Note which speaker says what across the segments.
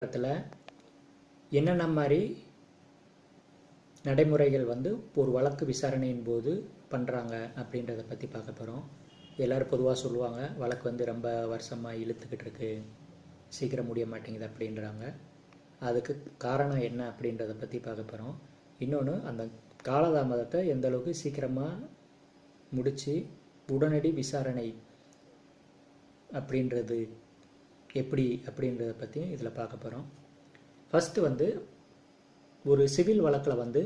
Speaker 1: இடத்துல என்னென்ன மாதிரி நடைமுறைகள் வந்து ஒரு வழக்கு விசாரணையின் போது பண்ணுறாங்க அப்படின்றத பற்றி பார்க்க போகிறோம். எல்லோரும் பொதுவாக சொல்லுவாங்க, வழக்கு வந்து ரொம்ப வருஷமாக இழுத்துக்கிட்டு இருக்கு, சீக்கிரம் முடிய மாட்டேங்குது அப்படின்றாங்க. அதுக்கு காரணம் என்ன அப்படின்றத பற்றி பார்க்க போகிறோம். இன்னொன்று, அந்த காலதாமதத்தை எந்த அளவுக்கு சீக்கிரமாக முடித்து உடனடி விசாரணை அப்படின்றது எப்படி அப்படின்றத பற்றியும் இதில் பார்க்க போகிறோம். ஃபஸ்ட்டு வந்து ஒரு சிவில் வழக்கில் வந்து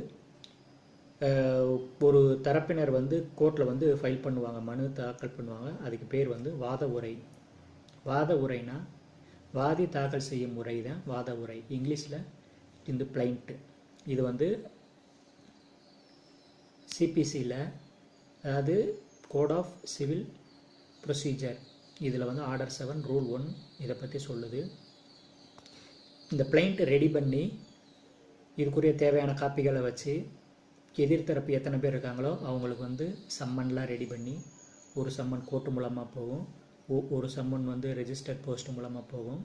Speaker 1: ஒரு தரப்பினர் வந்து கோர்ட்டில் வந்து ஃபைல் பண்ணுவாங்க, மனு தாக்கல் பண்ணுவாங்க. அதுக்கு பேர் வந்து வாத உரை. வாத உரைனா வாதி தாக்கல் செய்யும் முறை தான் வாத உரை. இங்கிலீஷில் இந்த பிளைண்ட். இது வந்து சிபிசியில், அதாவது கோட் ஆஃப் சிவில் ப்ரொசீஜர், இதில் வந்து ஆர்டர் 7 ரூல் 1 இதை பற்றி சொல்லுது. இந்த பிளைண்ட் ரெடி பண்ணி இதுக்குரிய தேவையான காப்பிகளை வச்சு எதிர்த்தரப்பு எத்தனை பேர் இருக்காங்களோ அவங்களுக்கு வந்து சம்மன்லாம் ரெடி பண்ணி, ஒரு சம்மன் கோர்ட்டு மூலமாக போகும், ஒரு சம்மன் வந்து ரெஜிஸ்டர்ட் போஸ்ட் மூலமாக போகும்.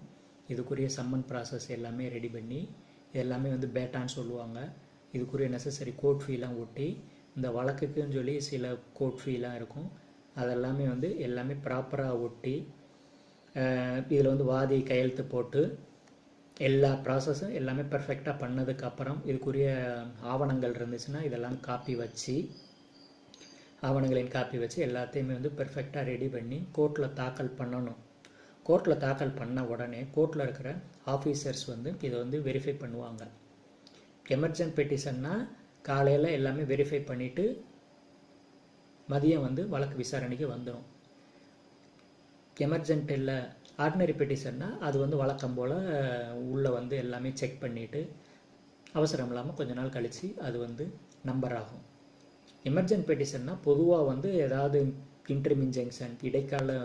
Speaker 1: இதுக்குரிய சம்மன் ப்ராசஸ் எல்லாமே ரெடி பண்ணி எல்லாமே வந்து பேட்டான்னு சொல்லுவாங்க. இதுக்குரிய நெசசரி கோர்ட் ஃபீலாம் ஒட்டி, இந்த வழக்குக்குன்னு சொல்லி சில கோர்ட் ஃபீலாம் இருக்கும், அதெல்லாமே வந்து எல்லாமே ப்ராப்பராக ஒட்டி இதில் வந்து வாதி கையெழுத்து போட்டு எல்லா ப்ராசஸும் எல்லாமே பர்ஃபெக்டாக பண்ணதுக்கப்புறம் இதுக்குரிய ஆவணங்கள் இருந்துச்சுன்னா இதெல்லாம் காப்பி வச்சு, ஆவணங்களின் காப்பி வச்சு எல்லாத்தையுமே வந்து பர்ஃபெக்டாக ரெடி பண்ணி கோர்ட்டில் தாக்கல் பண்ணணும். கோர்ட்டில் தாக்கல் பண்ண உடனே கோர்ட்டில் இருக்கிற ஆஃபீஸர்ஸ் வந்து இதை வந்து வெரிஃபை பண்ணுவாங்க. எமர்ஜென்ட் பெட்டிஷன்னா காலையில் எல்லாமே வெரிஃபை பண்ணிவிட்டு மதியம் வந்து வழக்கு விசாரணைக்கு வந்துடும். எமர்ஜென்ட் இல்லை ஆர்டினரி பெட்டிஷன்னா அது வந்து வழக்கம் போல் உள்ளே வந்து எல்லாமே செக் பண்ணிவிட்டு அவசரம் இல்லாமல் கொஞ்ச நாள் கழித்து அது வந்து நம்பர் ஆகும். எமர்ஜென்ட் பெட்டிஷன்னா பொதுவாக வந்து ஏதாவது இன்ட்ரிம் இன்ஜெக்ஷன், இடைக்கால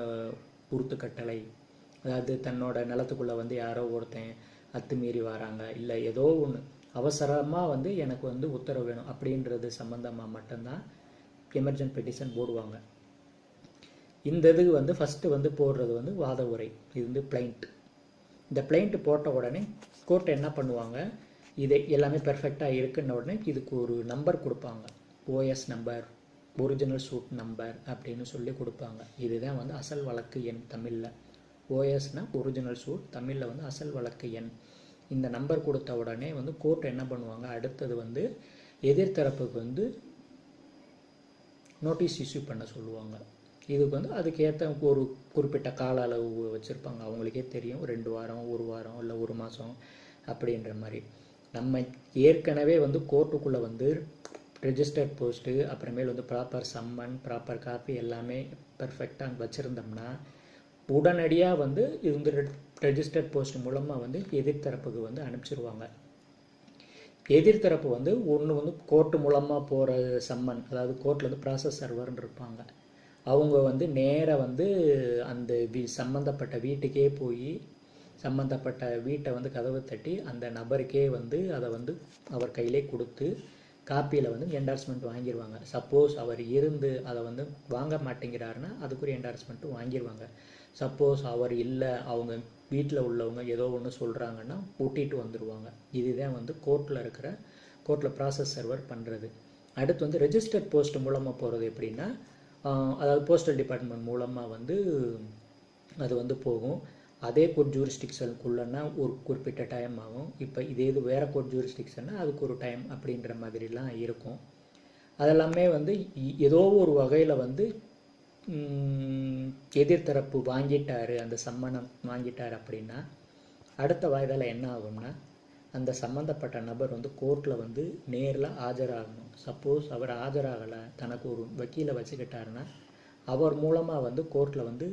Speaker 1: உறுத்துக்கட்டளை, அதாவது தன்னோட நிலத்துக்குள்ளே வந்து யாரோ ஒருத்தன் அத்துமீறி வராங்க, இல்லை ஏதோ ஒன்று அவசரமாக வந்து எனக்கு வந்து உத்தரவு வேணும் அப்படின்றது சம்மந்தமாக மட்டும்தான் எமர்ஜென்ட் பெட்டிஷன் போடுவாங்க. இந்த இதுக்கு வந்து ஃபஸ்ட்டு வந்து போடுறது வந்து வாத உரை. இது வந்து பிளைண்ட். இந்த பிளைண்ட் போட்ட உடனே கோர்ட் என்ன பண்ணுவாங்க, இதை எல்லாமே பெர்ஃபெக்டாக இருக்குன்ன உடனே இதுக்கு ஒரு நம்பர் கொடுப்பாங்க. OS number, original suit number அப்படின்னு சொல்லி கொடுப்பாங்க. இதுதான் வந்து அசல் வழக்கு எண் தமிழில். ஓஎஸ்னால் ஒரிஜினல் சூட், தமிழில் வந்து அசல் வழக்கு எண். இந்த நம்பர் கொடுத்த உடனே வந்து கோர்ட் என்ன பண்ணுவாங்க, அடுத்தது வந்து எதிர்த்தரப்புக்கு வந்து நோட்டீஸ் இஷ்யூ பண்ண சொல்லுவாங்க. இதுக்கு வந்து அதுக்கேற்ற ஒரு குறிப்பிட்ட கால அளவு வச்சுருப்பாங்க. அவங்களுக்கே தெரியும், 2 வாரம், 1 வாரம், இல்லை 1 மாதம் அப்படின்ற மாதிரி. நம்ம ஏற்கனவே வந்து கோர்ட்டுக்குள்ளே வந்து ரெஜிஸ்டர்ட் போஸ்ட்டு, அப்புறமேல் வந்து ப்ராப்பர் சம்மன், ப்ராப்பர் காப்பி எல்லாமே பர்ஃபெக்டாக வச்சுருந்தோம்னா உடனடியாக வந்து இது வந்து ரெஜிஸ்டர்ட் போஸ்ட் மூலமாக வந்து எதிர்த்தரப்புக்கு வந்து அனுப்பிச்சிருவாங்க. எதிர்த்தரப்பு வந்து ஒன்று வந்து கோர்ட்டு மூலமாக போகிற சம்மன், அதாவது கோர்ட்டில் வந்து ப்ராசஸ் சர்வர்னு இருப்பாங்க. அவங்க வந்து நேராக வந்து அந்த சம்மந்தப்பட்ட வீட்டுக்கே போய் சம்மந்தப்பட்ட வீட்டை வந்து கதவு தட்டி அந்த நபருக்கே வந்து அதை வந்து அவர் கையிலே கொடுத்து காப்பியில் வந்து என்டார்ஸ்மெண்ட் வாங்கிடுவாங்க. சப்போஸ் அவர் இருந்து அதை வந்து வாங்க மாட்டேங்கிறாருன்னா அதுக்குரிய என்டார்ஸ்மெண்ட்டும் வாங்கிடுவாங்க. சப்போஸ் அவர் இல்லை, அவங்க வீட்டில் உள்ளவங்க ஏதோ ஒன்று சொல்கிறாங்கன்னா கூட்டிகிட்டு வந்துடுவாங்க. இதுதான் வந்து கோர்ட்டில் ப்ராசஸ் சர்வர் பண்ணுறது. அடுத்து வந்து ரெஜிஸ்டர்ட் போஸ்ட் மூலமாக போகிறது எப்படின்னா, அதாவது போஸ்டல் டிபார்ட்மெண்ட் மூலமாக வந்து அது வந்து போகும். அதே கோர்ட் ஜூரிஸ்டிக்ஷனுக்குள்ளன்னா ஒரு குறிப்பிட்ட டைம் ஆகும். இப்போ இதே இது வேறு கோர்ட் ஜூரிஸ்டிக்ஷன்னா அதுக்கு ஒரு டைம் அப்படின்ற மாதிரிலாம் இருக்கும். அதெல்லாமே வந்து ஏதோ ஒரு வகையில் வந்து எதிர்த்தரப்பு வாங்கிட்டார், அந்த சம்மனம் வாங்கிட்டார் அப்படின்னா அடுத்த வாய்தால என்ன ஆகும்னா, அந்த சம்மந்தப்பட்ட நபர் வந்து கோர்ட்டில் வந்து நேரில் ஆஜராகணும். சப்போஸ் அவர் ஆஜராகலை, தனக்கு ஒரு வக்கீலை வச்சுக்கிட்டாருன்னா அவர் மூலமாக வந்து கோர்ட்டில் வந்து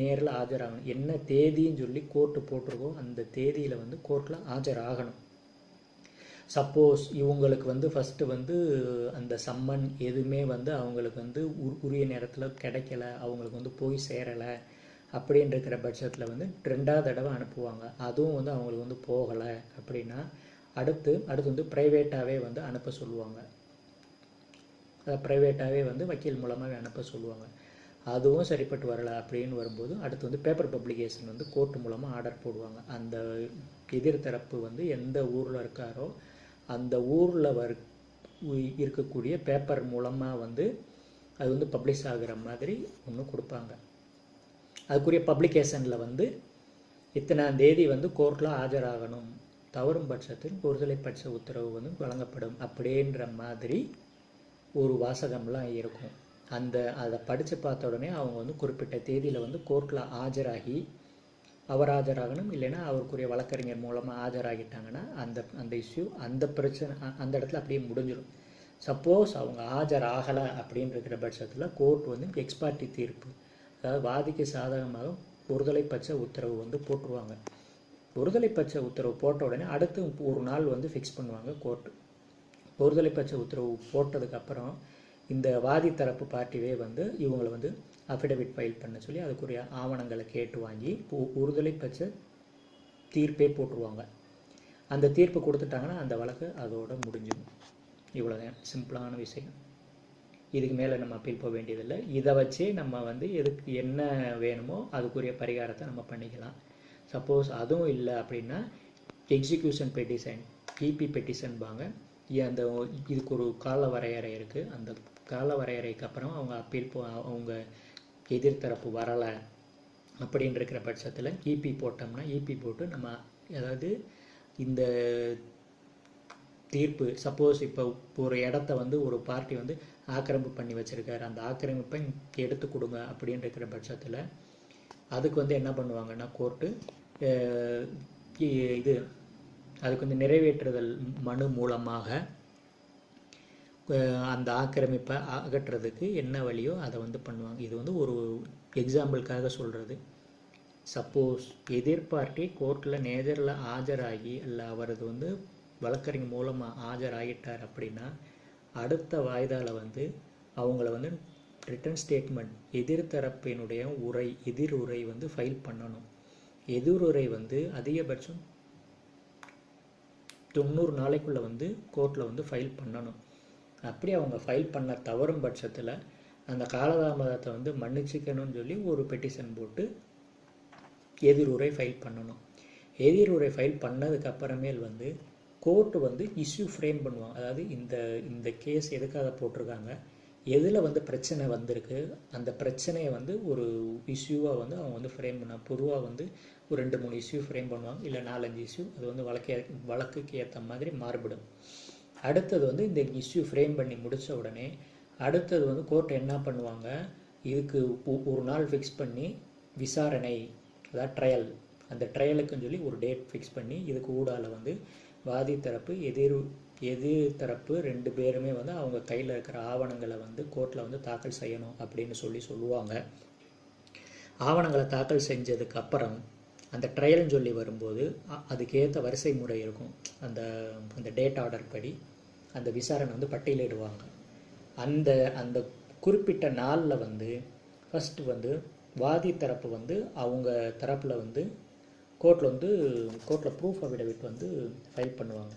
Speaker 1: நேரில் ஆஜராகணும். என்ன தேதின்னு சொல்லி கோர்ட்டு போட்டிருக்கோ அந்த தேதியில் வந்து கோர்ட்டில் ஆஜராகணும். சப்போஸ் இவங்களுக்கு வந்து ஃபஸ்ட்டு வந்து அந்த சம்மன் எதுவுமே வந்து அவங்களுக்கு வந்து உரிய நேரத்தில் கிடைக்கல, அவங்களுக்கு வந்து போய் சேரலை அப்படின்னு இருக்கிற பட்சத்தில் வந்து 2வது தடவை அனுப்புவாங்க. அதுவும் வந்து அவங்களுக்கு வந்து போகலை அப்படின்னா அடுத்து வந்து ப்ரைவேட்டாகவே வந்து அனுப்ப சொல்லுவாங்க. அதை ப்ரைவேட்டாகவே வந்து வக்கீல் மூலமாக அனுப்ப சொல்லுவாங்க. அதுவும் சரிப்பட்டு வரலை அப்படின்னு வரும்போது அடுத்து வந்து பேப்பர் பப்ளிகேஷன் வந்து கோர்ட் மூலமாக ஆர்டர் போடுவாங்க. அந்த எதிர்த்தரப்பு வந்து எந்த ஊரில் இருக்காரோ அந்த ஊரில் இருக்கக்கூடிய பேப்பர் மூலமாக வந்து அது வந்து பப்ளிஷ் ஆகிற மாதிரி ஒன்று கொடுப்பாங்க. அதுக்குரிய பப்ளிகேஷனில் வந்து இத்தனாம் தேதி வந்து கோர்ட்டில் ஆஜராகணும், தவறும் பட்சத்தில் ஒருதலை பட்ச உத்தரவு வந்து வழங்கப்படும் அப்படின்ற மாதிரி ஒரு வாசகம்லாம் இருக்கும். அதை படித்து பார்த்த உடனே அவங்க வந்து குறிப்பிட்ட தேதியில் வந்து கோர்ட்டில் ஆஜராகி அவர் ஆஜராகணும், இல்லைன்னா அவருக்குரிய வழக்கறிஞர் மூலமாக ஆஜராகிட்டாங்கன்னா அந்த இஷ்யூ அந்த பிரச்சனை அந்த இடத்துல அப்படியே முடிஞ்சிடும். சப்போஸ் அவங்க ஆஜராகலை அப்படின்னு இருக்கிற பட்சத்தில் கோர்ட் வந்து எக்ஸ்பார்ட்டி தீர்ப்பு, அதாவது வாதிக்கு சாதகமாக ஒருதலை பட்ச உத்தரவு வந்து போட்டுருவாங்க. ஒருதலை பட்ச உத்தரவு போட்ட உடனே அடுத்து ஒரு நாள் வந்து ஃபிக்ஸ் பண்ணுவாங்க கோர்ட்டு. ஒருதலை பட்ச உத்தரவு போட்டதுக்கப்புறம் இந்த வாதி தரப்பு பார்ட்டிவே வந்து இவங்களை வந்து அஃபிடவிட் ஃபைல் பண்ண சொல்லி அதுக்குரிய ஆவணங்களை கேட்டு வாங்கி ஒருதலை பட்ச தீர்ப்பே போட்டுருவாங்க. அந்த தீர்ப்பு கொடுத்துட்டாங்கன்னா அந்த வழக்கு அதோட முடிஞ்சிடும். இவ்வளோதான் சிம்பிளான விஷயம். இதுக்கு மேலே நம்ம அப்பீல் போக வேண்டியதில்லை. இதை வச்சே நம்ம வந்து எதுக்கு என்ன வேணுமோ அதுக்குரிய பரிகாரத்தை நம்ம பண்ணிக்கலாம். சப்போஸ் அதுவும் இல்லை அப்படின்னா எக்ஸிக்யூஷன் பெட்டிஷன், இபி பெட்டிஷன்பாங்க. அந்த இதுக்கு ஒரு கால வரையறை இருக்குது. அந்த கால வரையறைக்கு அப்புறம் அவங்க அப்பீல் அவங்க எதிர்த்தரப்பு வரலை அப்படின்னு இருக்கிற பட்சத்தில் இபி போட்டோம்னா இபி போட்டு நம்ம அதாவது இந்த தீர்ப்பு சப்போஸ் இப்போ ஒரு இடத்த வந்து ஒரு பார்ட்டி வந்து ஆக்கிரமிப்பு பண்ணி வச்சுருக்காரு, அந்த ஆக்கிரமிப்பை எடுத்து கொடுங்க அப்படின்னு இருக்கிற பட்சத்தில் அதுக்கு வந்து என்ன பண்ணுவாங்கன்னா கோர்ட்டு இது அதுக்கு வந்து நிறைவேற்றுதல் மனு மூலமாக அந்த ஆக்கிரமிப்பை அகற்றுறதுக்கு என்ன வழியோ அதை வந்து பண்ணுவாங்க. இது வந்து ஒரு எக்ஸாம்பிளுக்காக சொல்கிறது. சப்போஸ் எதிர்பார்ட்டி கோர்ட்டில் நேரில் ஆஜராகி இல்லை அவரது வந்து வழக்கறிஞர் மூலமாக ஆஜராகிட்டார் அப்படின்னா அடுத்த வாய்தாவில் வந்து அவங்கள வந்து ரிட்டன் ஸ்டேட்மெண்ட் எதிர்த்தரப்பினுடைய எதிருரை வந்து ஃபைல் பண்ணணும். எதிருரை வந்து அதிகபட்சம் 90 நாளைக்குள்ளே வந்து கோர்ட்டில் வந்து ஃபைல் பண்ணணும். அப்படி அவங்க ஃபைல் பண்ண தவறும் பட்சத்தில் அந்த காலதாமதத்தை வந்து மன்னிச்சுக்கணும்னு சொல்லி ஒரு பெட்டிஷன் போட்டு எதிருரை ஃபைல் பண்ணணும். எதிருரை ஃபைல் பண்ணதுக்கப்புறமேல் வந்து கோர்ட்டு வந்து இஷ்யூ ஃப்ரேம் பண்ணுவாங்க. அதாவது இந்த கேஸ் எதுக்காக போட்டிருக்காங்க, எதில் வந்து பிரச்சனை வந்திருக்கு, அந்த பிரச்சனையை வந்து ஒரு இஷ்யூவாக வந்து அவங்க வந்து ஃப்ரேம் பண்ணாங்க. பொதுவாக வந்து ஒரு 2-3 இஷ்யூ ஃப்ரேம் பண்ணுவாங்க, இல்லை 4-5 இஷ்யூ. அது வந்து வழக்குக்கு ஏற்ற மாதிரி மாறுபடும். அடுத்தது வந்து இந்த இஷ்யூ ஃப்ரேம் பண்ணி முடித்த உடனே அடுத்தது வந்து கோர்ட் என்ன பண்ணுவாங்க, இதுக்கு ஒரு நாள் ஃபிக்ஸ் பண்ணி விசாரணை, அதாவது ட்ரையல், அந்த ட்ரையலுக்குன்னு சொல்லி ஒரு டேட் ஃபிக்ஸ் பண்ணி இதுக்கு ஊடால வந்து வாதி தரப்பு எதிர் தரப்பு 2 பேருமே வந்து அவங்க கையில் இருக்கிற ஆவணங்களை வந்து கோர்ட்டில் வந்து தாக்கல் செய்யணும் அப்படின்னு சொல்லுவாங்க. ஆவணங்களை தாக்கல் செஞ்சதுக்கப்புறம் அந்த ட்ரையல்னு சொல்லி வரும்போது அதுக்கேற்ற வரிசை முறை இருக்கும். அந்த டேட் ஆர்டர் படி அந்த விசாரணை வந்து பட்டியலிடுவாங்க. அந்த குறிப்பிட்ட நாளில் வந்து ஃபஸ்ட்டு வந்து வாதி தரப்பு வந்து அவங்க தரப்பில் வந்து கோர்ட்டில் ப்ரூஃப் அஃபிடவிட் வந்து ஃபைல் பண்ணுவாங்க.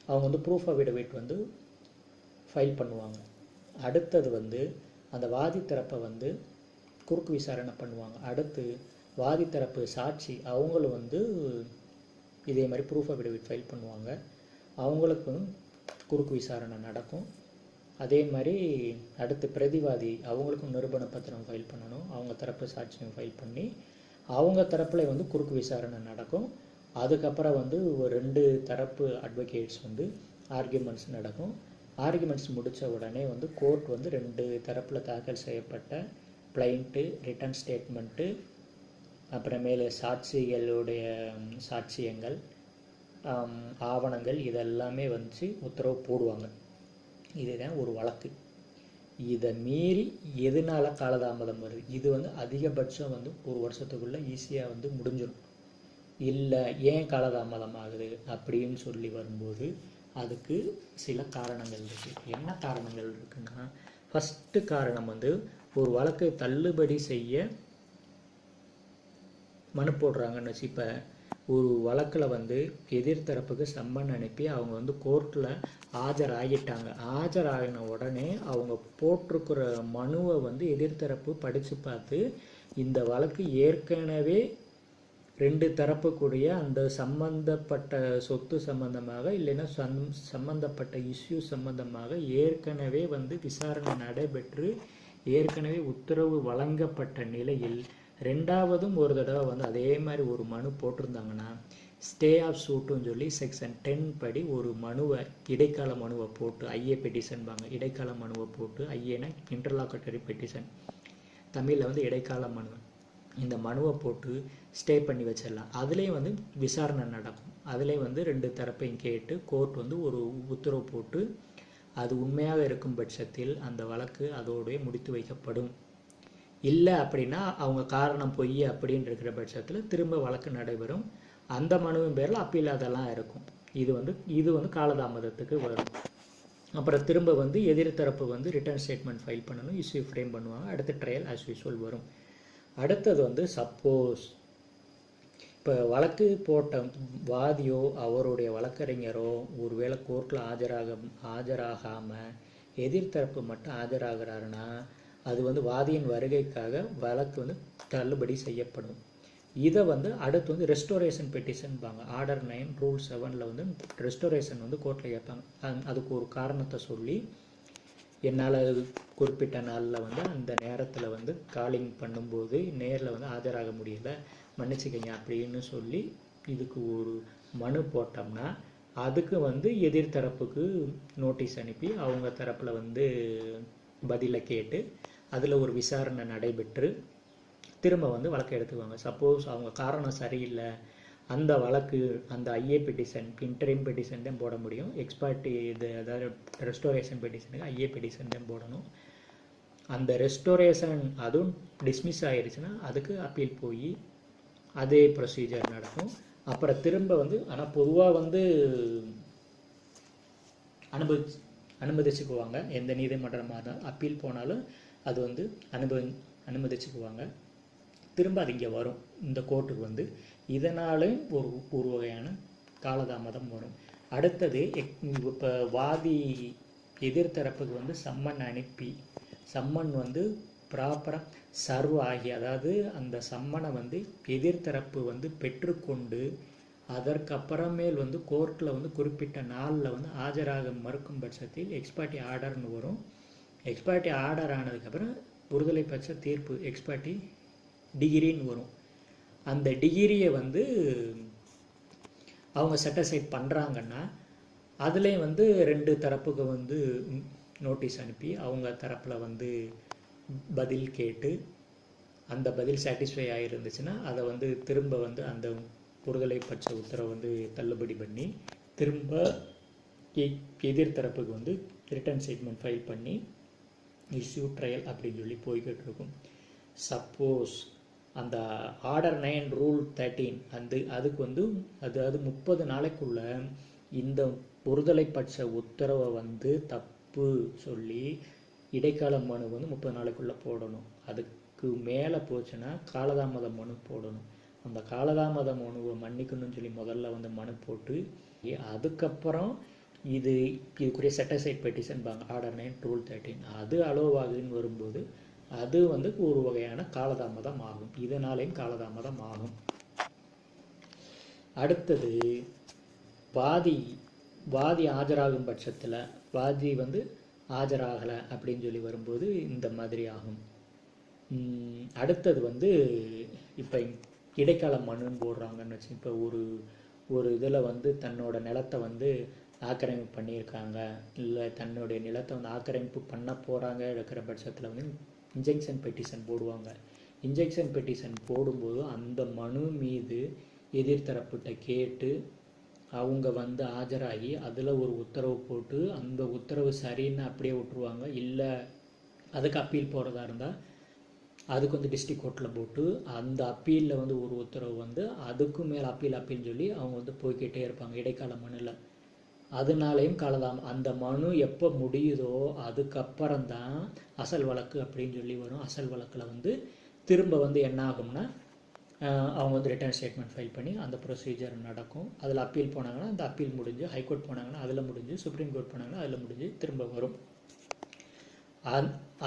Speaker 1: அவங்க வந்து ப்ரூஃப் அஃபிடவிட் வந்து ஃபைல் பண்ணுவாங்க. அடுத்தது வந்து அந்த வாதி தரப்பை வந்து குறுக்கு விசாரணை பண்ணுவாங்க. அடுத்து வாதி தரப்பு சாட்சி அவங்களும் வந்து இதே மாதிரி ப்ரூஃப் அஃபிடவிட் ஃபைல் பண்ணுவாங்க. அவங்களுக்கு வந்து குறுக்கு விசாரணை நடக்கும். அதே மாதிரி அடுத்து பிரதிவாதி அவங்களுக்கும் நிரூபண பத்திரம் ஃபைல் பண்ணணும். அவங்க தரப்பு சாட்சியம் ஃபைல் பண்ணி அவங்க தரப்பில் வந்து குறுக்கு விசாரணை நடக்கும். அதுக்கப்புறம் வந்து ஒரு 2 தரப்பு அட்வொகேட்ஸ் வந்து ஆர்கியூமெண்ட்ஸ் நடக்கும். ஆர்கியூமெண்ட்ஸ் முடித்த உடனே வந்து கோர்ட் வந்து 2 தரப்பில் தாக்கல் செய்யப்பட்ட பிளைண்ட்டு, ரிட்டன் ஸ்டேட்மெண்ட்டு, அப்புறமேலு சாட்சிகளுடைய சாட்சியங்கள், ஆவணங்கள் இதெல்லாமே வந்து உத்தரவு போடுவாங்க. இதுதான் ஒரு வழக்கு. இதை மீறி எதனால காலதாமதம் வருது, இது வந்து அதிகபட்சம் வந்து ஒரு வருஷத்துக்குள்ளே ஈஸியாக வந்து முடிஞ்சிடும். இல்லை ஏன் காலதாமதம் ஆகுது அப்படின்னு சொல்லி வரும்போது அதுக்கு சில காரணங்கள் இருக்குது. என்ன காரணங்கள் இருக்குன்னா, ஃபஸ்ட்டு காரணம் வந்து ஒரு வழக்கை தள்ளுபடி செய்ய மனு போடுறாங்கன்னு வச்சு. இப்போ ஒரு வழக்கில் வந்து எதிர்த்தரப்புக்கு சம்மன் அனுப்பி அவங்க வந்து கோர்ட்டில் ஆஜராகிட்டாங்க. ஆஜராகின உடனே அவங்க போட்டிருக்கிற மனுவை வந்து எதிர்த்தரப்பு படித்து பார்த்து இந்த வழக்கு ஏற்கனவே ரெண்டு தரப்புக்குரிய அந்த சம்பந்தப்பட்ட சொத்து சம்பந்தமாக இல்லைன்னா சம்பந்தப்பட்ட இஷ்யூ சம்பந்தமாக ஏற்கனவே வந்து விசாரணை நடைபெற்று ஏற்கனவே உத்தரவு வழங்கப்பட்ட நிலையில் ரெண்டாவதும் ஒரு தடவை வந்து அதே மாதிரி ஒரு மனு போட்டிருந்தாங்கன்னா ஸ்டே ஆஃப் சூட்டுன்னு சொல்லி செக்ஷன் 10 படி ஒரு மனுவை இடைக்கால மனுவை போட்டு ஐஏ பெட்டிஷன்பாங்க. இடைக்கால மனுவை போட்டு ஐஏனா இன்டர்லாக்குட்டரி பெட்டிஷன், தமிழில் வந்து இடைக்கால மனு. இந்த மனுவை போட்டு ஸ்டே பண்ணி வச்சிடலாம். அதுலேயும் வந்து விசாரணை நடக்கும். அதுலேயும் வந்து ரெண்டு தரப்பையும் கேட்டு கோர்ட் வந்து ஒரு உத்தரவு போட்டு அது உண்மையாக இருக்கும் பட்சத்தில் அந்த வழக்கு அதோடய முடித்து வைக்கப்படும். இல்லை அப்படின்னா அவங்க காரணம் பொய் அப்படின்னு இருக்கிற பட்சத்தில் திரும்ப வழக்கு நடைபெறும். அந்த மனுவின் பேரில் அப்பீல் அதெல்லாம் இருக்கும். இது வந்து காலதாமதத்துக்கு வரும். அப்புறம் திரும்ப வந்து எதிர்த்தரப்பு வந்து ரிட்டர்ன் ஸ்டேட்மெண்ட் ஃபைல் பண்ணணும், இஷ்யூ ஃப்ரேம் பண்ணுவாங்க. அடுத்து ட்ரையல் ஆஸ் யூஸ்வல் வரும். அடுத்தது வந்து சப்போஸ் இப்போ வழக்கு போட்ட வாதியோ அவருடைய வழக்கறிஞரோ ஒருவேளை கோர்ட்டில் ஆஜராகாமல் எதிர்த்தரப்பு மட்டும் ஆஜராகிறாருன்னா அது வந்து வாதியின் வருகைக்காக வழக்கு வந்து தள்ளுபடி செய்யப்படும். இதை வந்து அடுத்து வந்து ரெஸ்டோரேஷன் பெட்டிஷன்பாங்க. ஆர்டர் 9 ரூல் 7 வந்து ரெஸ்டோரேஷன் வந்து கோர்ட்டில் கேட்பாங்க. அதுக்கு ஒரு காரணத்தை சொல்லி என்னால் குறிப்பிட்ட நாளில் வந்து அந்த நேரத்தில் வந்து காலிங் பண்ணும்போது நேரில் வந்து ஆஜராக முடியலை, மன்னிச்சுக்கங்க அப்படின்னு சொல்லி இதுக்கு ஒரு மனு போட்டோம்னா அதுக்கு வந்து எதிர்த்தரப்புக்கு நோட்டீஸ் அனுப்பி அவங்க தரப்பில் வந்து பதிலை கேட்டு அதில் ஒரு விசாரணை நடைபெற்று திரும்ப வந்து வழக்கு எடுத்துக்குவாங்க. சப்போஸ் அவங்க காரணம் சரியில்லை, அந்த வழக்கு அந்த ஐஏ பெட்டிஷன் இன்டரிம் பெட்டிஷன் தான் போட முடியும். எக்ஸ்பர்ட்டி இது அதாவது ரெஸ்டோரேஷன் பெட்டிஷனுக்கு ஐஏ பெட்டிஷன் தான் போடணும். அந்த ரெஸ்டோரேஷன் அதுவும் டிஸ்மிஸ் ஆகிடுச்சுன்னா அதுக்கு அப்பீல் போய் அதே ப்ரொசீஜர் நடக்கும். அப்புறம் திரும்ப வந்து ஆனால் பொதுவாக வந்து அனுமதிச்சுக்குவாங்க. எந்த நீதிமன்றமாக இருந்தாலும் அப்பீல் போனாலும் அது வந்து அனுமதிச்சுக்குவாங்க. திரும்ப அது இங்கே வரும் இந்த கோர்ட்டுக்கு வந்து. இதனாலும் ஒரு வகையான காலதாமதம் வரும். அடுத்தது இப்போ வாதி எதிர்த்தரப்புக்கு வந்து சம்மன் அனுப்பி சம்மன் வந்து ப்ராப்பராக சர்வ் ஆகி, அதாவது அந்த சம்மனை வந்து எதிர்த்தரப்பு வந்து பெற்றுக்கொண்டு அதற்கப்புறமேல் வந்து கோர்ட்டில் வந்து குறிப்பிட்ட நாளில் வந்து ஆஜராக மறுக்கும் பட்சத்தில் எக்ஸ்பார்ட்டி ஆர்டர்னு வரும். எக்ஸ்பார்ட்டி ஆர்டர் ஆனதுக்கப்புறம் ஒருதலை பட்ச தீர்ப்பு எக்ஸ்பார்ட்டி டிகிரின்னு வரும். அந்த டிகிரியை வந்து அவங்க செட்டிஸ்ஃபைட் பண்ணுறாங்கன்னா அதுலேயும் வந்து ரெண்டு தரப்புக்கு வந்து நோட்டீஸ் அனுப்பி அவங்க தரப்பில் வந்து பதில் கேட்டு அந்த பதில் சாட்டிஸ்ஃபை ஆகிருந்துச்சுன்னா அதை வந்து திரும்ப வந்து அந்த ஒருதலை பட்ச உத்தரவை வந்து தள்ளுபடி பண்ணி திரும்ப எதிர்த்தரப்புக்கு வந்து ரிட்டர்ன் ஸ்டேட்மெண்ட் ஃபைல் பண்ணி இஷ்யூ ட்ரையல் அப்படின்னு சொல்லி போய்கிட்டு இருக்கும். சப்போஸ் அந்த ஆர்டர் 9 ரூல் 13 அதுக்கு வந்து அதாவது 30 நாளைக்குள்ள இந்த ஒருதலை பட்ச உத்தரவை வந்து தப்பு சொல்லி இடைக்கால மனு வந்து 30 நாளைக்குள்ளே போடணும். அதுக்கு மேலே போச்சுன்னா காலதாமத மனு போடணும். அந்த காலதாமத மனுவை மன்னிக்கணும்னு சொல்லி முதல்ல வந்து மனு போட்டு அதுக்கப்புறம் இதுக்குரிய செட்டிஸ்ஃபைட் பெட்டிஷன்பாங்க ஆர்டர் 9 ரூல் 13 அது அலோவ் ஆகுதுன்னு வரும்போது அது வந்து ஒரு வகையான காலதாமதம் ஆகும். இதனாலேயும் காலதாமதம் ஆகும். அடுத்தது வாதி ஆஜராகும் பட்சத்தில் வாதி வந்து ஆஜராகலை அப்படின்னு சொல்லி வரும்போது இந்த மாதிரி ஆகும். அடுத்தது வந்து இப்போ இடைக்கால மனுன்னு போடுறாங்கன்னு வச்சு, இப்போ ஒரு இதில் வந்து தன்னோட நிலத்தை வந்து ஆக்கிரமிப்பு பண்ணியிருக்காங்க, இல்லை தன்னுடைய நிலத்தை வந்து ஆக்கிரமிப்பு பண்ண போகிறாங்க இருக்கிற பட்சத்தில் வந்து இன்ஜெக்ஷன் பெட்டிஷன் போடுவாங்க. இன்ஜெக்ஷன் பெட்டிஷன் போடும்போது அந்த மனு மீது எதிர்த்தரப்பிட்ட கேட்டு அவங்க வந்து ஆஜராகி அதில் ஒரு உத்தரவு போட்டு அந்த உத்தரவு சரின்னு அப்படியே விட்டுருவாங்க. இல்லை அதுக்கு அப்பீல் போகிறதா இருந்தால் அதுக்கு வந்து டிஸ்ட்ரிக்ட் கோர்ட்டில் போட்டு அந்த அப்பீலில் வந்து ஒரு உத்தரவு வந்து அதுக்கும் மேலே அப்பீல்னு சொல்லி அவங்க வந்து போய்கிட்டே இருப்பாங்க இடைக்கால மனுவில். அதனாலேயும் அந்த மனு எப்போ முடியுதோ அதுக்கப்புறம்தான் அசல் வழக்கு அப்படின்னு சொல்லி வரும். அசல் வழக்கில் வந்து திரும்ப வந்து என்ன ஆகும்னா அவங்க வந்து ரிட்டர்ன் ஸ்டேட்மெண்ட் ஃபைல் பண்ணி அந்த ப்ரொசீஜர் நடக்கும். அதில் அப்பீல் போனாங்கன்னா அந்த அப்பீல் முடிஞ்சு, ஹைகோர்ட் போனாங்கன்னா அதில் முடிஞ்சு, சுப்ரீம் கோர்ட் போனாங்கன்னா அதில் முடிஞ்சு திரும்ப வரும்.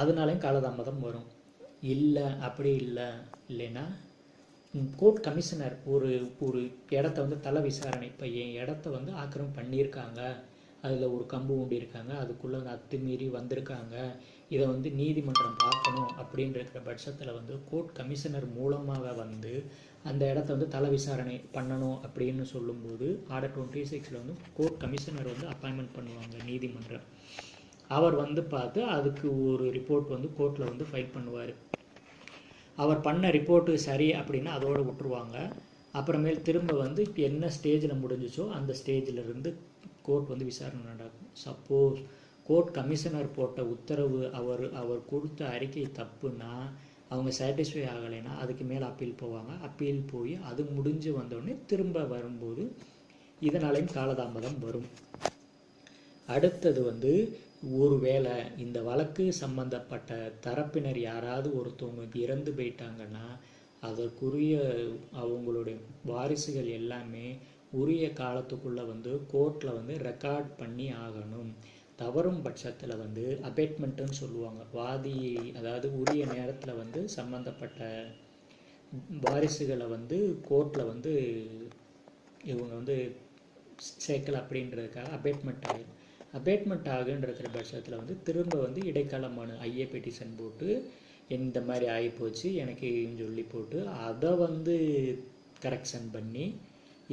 Speaker 1: அதனாலையும் காலதாமதம் வரும். இல்லை அப்படி இல்லைன்னா கோர்ட் கமிஷனர் ஒரு ஒரு இடத்த வந்து தலை விசாரணை, இப்போ என் இடத்த வந்து ஆக்கிரமிப்பு பண்ணியிருக்காங்க, அதில் ஒரு கம்பு ஊண்டியிருக்காங்க, அதுக்குள்ளே அத்துமீறி வந்திருக்காங்க, இதை வந்து நீதிமன்றம் பார்க்கணும் அப்படின்னு இருக்கிற பட்சத்தில் வந்து கோர்ட் கமிஷனர் மூலமாக வந்து அந்த இடத்த வந்து தலை விசாரணை பண்ணணும் அப்படின்னு சொல்லும்போது ஆர்டர் 26 வந்து கோர்ட் கமிஷனர் வந்து அப்பாயின்மெண்ட் பண்ணுவாங்க நீதிமன்றம். அவர் வந்து பார்த்து அதுக்கு ஒரு ரிப்போர்ட் வந்து கோர்ட்டில் வந்து ஃபைல் பண்ணுவார். அவர் பண்ண ரிப்போர்ட்டு சரி அப்படின்னா அதோடு விட்டுருவாங்க. அப்புறமேல் திரும்ப வந்து என்ன ஸ்டேஜில் முடிஞ்சிச்சோ அந்த ஸ்டேஜிலிருந்து கோர்ட் வந்து விசாரணை நடக்கும். சப்போஸ் கோர்ட் கமிஷனர் போட்ட உத்தரவு அவர் கொடுத்த அறிக்கை தப்புன்னா, அவங்க சாட்டிஸ்ஃபை ஆகலைன்னா அதுக்கு மேலே அப்பீல் போவாங்க. அப்பீல் போய் அது முடிஞ்சு வந்தோடனே திரும்ப வரும்போது இதனாலையும் காலதாமதம் வரும். அடுத்தது வந்து ஒருவேளை இந்த வழக்கு சம்பந்தப்பட்ட தரப்பினர் யாராவது ஒருத்தவங்க இறந்து போயிட்டாங்கன்னா அதற்குரிய அவங்களுடைய வாரிசுகள் எல்லாமே உரிய காலத்துக்குள்ளே வந்து கோர்ட்டில் வந்து ரெக்கார்ட் பண்ணி ஆகணும். தவறும் பட்சத்தில் வந்து அபேட்மெண்ட்டுன்னு சொல்லுவாங்க. வாதி அதாவது உரிய நேரத்தில் வந்து சம்மந்தப்பட்ட வாரிசுகளை வந்து கோர்ட்டில் வந்து இவங்க வந்து சேர்க்கலை அப்படின்றதுக்காக அபேட்மெண்ட் ஆகுன்ற பட்சத்தில் வந்து திரும்ப வந்து இடைக்கால மனு ஐஏ பெட்டிஷன் போட்டு இந்த மாதிரி ஆகிப்போச்சு எனக்குன்னு சொல்லி போட்டு அதை வந்து கரெக்ஷன் பண்ணி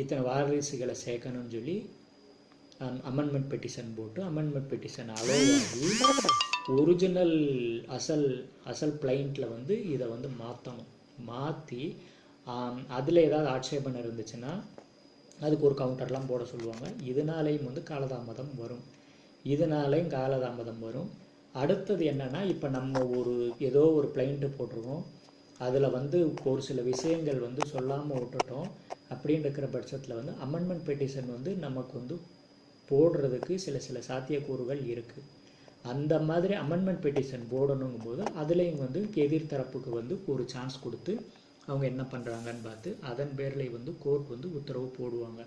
Speaker 1: இத்தனை வாரிசுகளை சேர்க்கணும்னு சொல்லி அமெண்ட்மெண்ட் பெட்டிஷன் போட்டு அமெண்ட்மெண்ட் பெட்டிஷன் அலோவ் ஆகி ஒரிஜினல் அசல் பிளைண்ட்டில் வந்து இதை வந்து மாற்றி அதில் ஏதாவது ஆட்சேபனை இருந்துச்சுன்னா அதுக்கு ஒரு கவுண்டர்லாம் போட சொல்லுவாங்க. இதனாலேயும் வந்து காலதாமதம் வரும். அடுத்தது என்னென்னா, இப்போ நம்ம ஏதோ ஒரு பிளைண்ட்டு போட்டிருக்கோம், அதில் வந்து ஒரு சில விஷயங்கள் வந்து சொல்லாமல் விட்டுட்டோம் அப்படின்னு இருக்கிற பட்சத்தில் வந்து அமெண்ட்மெண்ட் பெட்டிஷன் வந்து நமக்கு வந்து போடுறதுக்கு சில சாத்தியக்கூறுகள் இருக்குது. அந்த மாதிரி அமெண்ட்மெண்ட் பெட்டிஷன் போடணுங்கும் போது அதுலேயும் வந்து எதிர்த்தரப்புக்கு வந்து ஒரு சான்ஸ் கொடுத்து அவங்க என்ன பண்ணுறாங்கன்னு பார்த்து அதன் பேரில் வந்து கோர்ட் வந்து உத்தரவு போடுவாங்க.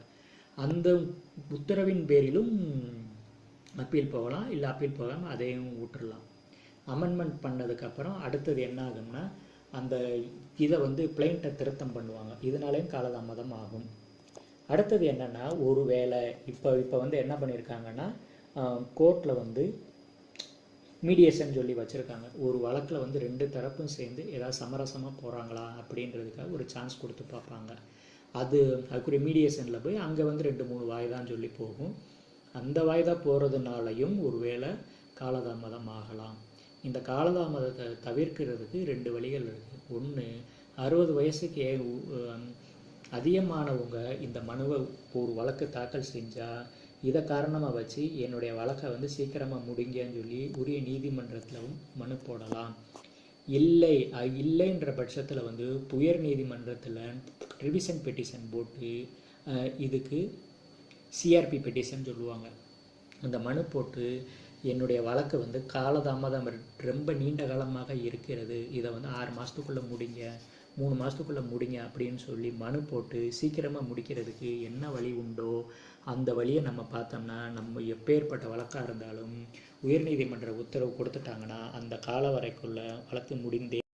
Speaker 1: அந்த உத்தரவின் பேரிலும் அப்பீல் போகலாம், இல்லை அப்பீல் போகாமல் அதையும் விட்டுடலாம். அமெண்ட்மெண்ட் பண்ணதுக்கப்புறம் அடுத்தது என்ன ஆகும்னா அந்த இதை வந்து பிளைண்ட்டை திருத்தம் பண்ணுவாங்க. இதனாலேயும் காலதாமதம் ஆகும். அடுத்தது என்னென்னா, ஒரு வேளை இப்போ வந்து என்ன பண்ணியிருக்காங்கன்னா கோர்ட்டில் வந்து மீடியேஷன் சொல்லி வச்சுருக்காங்க. ஒரு வழக்கில் வந்து 2 தரப்பும் சேர்ந்து ஏதாவது சமரசமாக போகிறாங்களா அப்படின்றதுக்காக ஒரு சான்ஸ் கொடுத்து பார்ப்பாங்க. அதுக்குரிய மீடியேஷனில் போய் அங்கே வந்து 2-3 வாய்தான்னு சொல்லி போகும். அந்த வாய்தா போகிறதுனாலையும் ஒரு வேளை காலதாமதம் ஆகலாம். இந்த காலதாமதத்தை தவிர்க்கிறதுக்கு 2 வழிகள் இருக்குது. ஒன்று, 60 வயசுக்கு அதிகமானவங்க இந்த மனுவை ஒரு வழக்கு தாக்கல் செஞ்சால் இதை காரணமாக வச்சு என்னுடைய வழக்கை வந்து சீக்கிரமாக முடிங்கன்னு சொல்லி உரிய நீதிமன்றத்திலும் மனு போடலாம். இல்லைன்ற பட்சத்தில் வந்து உயர் நீதிமன்றத்தில் ரிவிஷன் பெட்டிஷன் போட்டு இதுக்கு சிஆர்பி பெட்டிஷன் சொல்லுவாங்க. அந்த மனு போட்டு என்னுடைய வழக்கு வந்து காலதாமதம் ரொம்ப நீண்ட காலமாக இருக்கிறது, இதை வந்து 6 மாதத்துக்குள்ளே முடிங்க, 3 மாதத்துக்குள்ளே முடிங்க அப்படின்னு சொல்லி மனு போட்டு சீக்கிரமாக முடிக்கிறதுக்கு என்ன வழி உண்டோ அந்த வழியை நம்ம பார்த்தோம்னா நம்ம எப்பேற்பட்ட வழக்காக இருந்தாலும் உயர்நீதிமன்ற உத்தரவு கொடுத்துட்டாங்கன்னா அந்த கால வரைக்குள்ள வழக்கு முடிந்தே